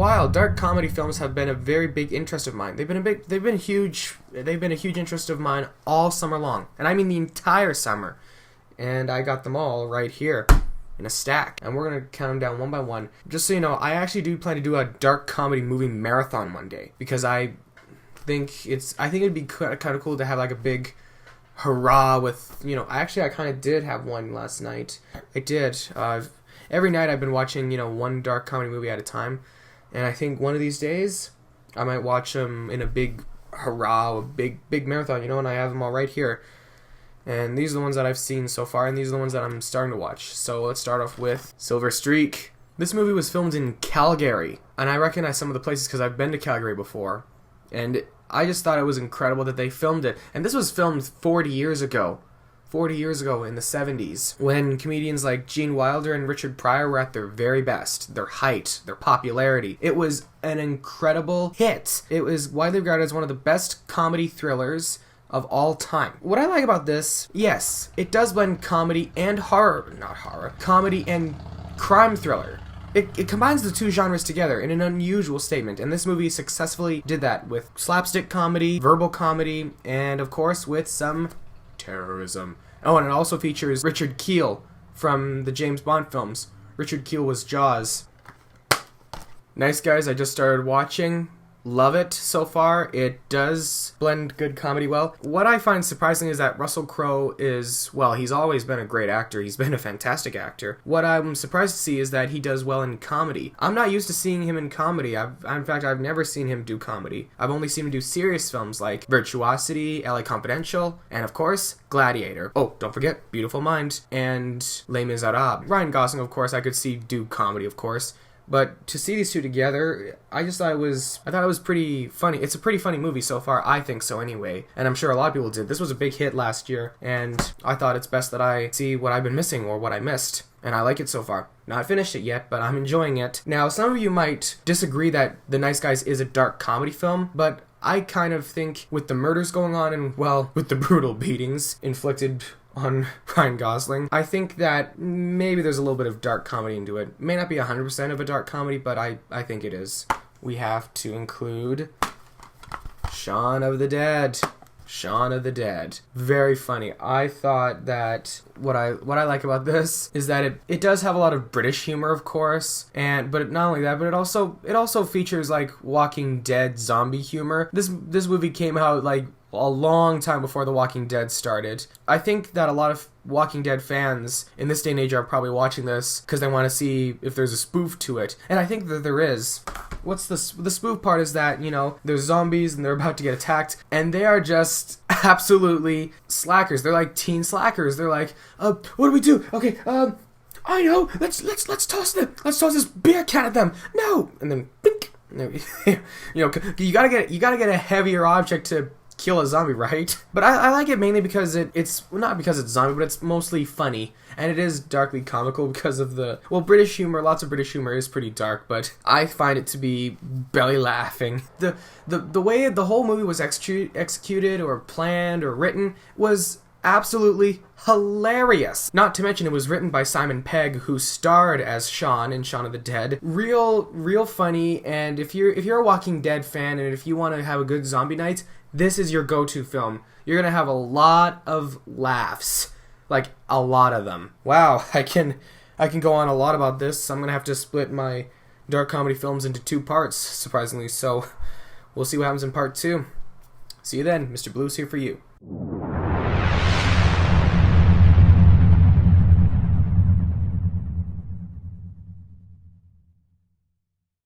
while, dark comedy films have been a very big interest of mine. They've been a huge interest of mine all summer long, and I mean the entire summer. And I got them all right here in a stack, and we're gonna count them down one by one. Just so you know, I actually do plan to do a dark comedy movie marathon one day, because I think it'd be kind of cool to have like a big hurrah with, you know, I kind of did have one last night. I did. Every night I've been watching, you know, one dark comedy movie at a time, and I think one of these days I might watch them in a big hurrah, a big marathon, you know, and I have them all right here. And these are the ones that I've seen so far, and these are the ones that I'm starting to watch. So let's start off with Silver Streak. This movie was filmed in Calgary, and I recognize some of the places because I've been to Calgary before, and I just thought it was incredible that they filmed it. And this was filmed 40 years ago. 40 years ago in the 70s, when comedians like Gene Wilder and Richard Pryor were at their very best, their height, their popularity. It was an incredible hit. It was widely regarded as one of the best comedy thrillers of all time. What I like about this, yes, it does blend comedy and comedy and crime thriller. It combines the two genres together in an unusual statement, and this movie successfully did that with slapstick comedy, verbal comedy, and of course with some terrorism. Oh, and it also features Richard Kiel from the James Bond films. Richard Kiel was Jaws. Nice Guys, I just started watching. Love it so far. It does blend good comedy well. What I find surprising is that Russell Crowe is, well, he's always been a great actor. He's been a fantastic actor. What I'm surprised to see is that he does well in comedy. I'm not used to seeing him in comedy. In fact, I've never seen him do comedy. I've only seen him do serious films like Virtuosity, LA Confidential, and of course, Gladiator. Oh, don't forget Beautiful Mind and Les Miserables. Ryan Gosling, of course, I could see do comedy, of course. But to see these two together, I thought it was pretty funny. It's a pretty funny movie so far, I think so anyway. And I'm sure a lot of people did. This was a big hit last year, and I thought it's best that I see what I've been missing or what I missed. And I like it so far. Not finished it yet, but I'm enjoying it. Now, some of you might disagree that The Nice Guys is a dark comedy film, but I kind of think with the murders going on and, well, with the brutal beatings inflicted on Ryan Gosling, I think that maybe there's a little bit of dark comedy into it. May not be 100% of a dark comedy, but I think it is. We have to include Shaun of the Dead. Shaun of the Dead. Very funny. I thought that what I like about this is that it does have a lot of British humor, of course, but not only that, but it also features like Walking Dead zombie humor. This movie came out like a long time before The Walking Dead started. I think that a lot of Walking Dead fans in this day and age are probably watching this because they want to see if there's a spoof to it. And I think that there is. What's the spoof part is that, you know, there's zombies and they're about to get attacked, and they are just absolutely slackers. They're like teen slackers. They're like, what do we do? Okay, I know. Let's toss them. Let's toss this beer can at them. No, and then bink. You know, you gotta get a heavier object to kill a zombie, right? But I like it mainly because it's not because it's zombie, but it's mostly funny, and it is darkly comical because of the, well, British humor. Lots of British humor is pretty dark, but I find it to be belly laughing. The way the whole movie was executed or planned or written was absolutely hilarious. Not to mention it was written by Simon Pegg, who starred as Shaun in Shaun of the Dead. Real funny, and if you're a Walking Dead fan and if you want to have a good zombie night, this is your go-to film. You're gonna have a lot of laughs, like a lot of them. Wow, I can go on a lot about this. I'm gonna have to split my dark comedy films into 2 parts, surprisingly. So we'll see what happens in part 2. See you then. Mr. Blue's here for you.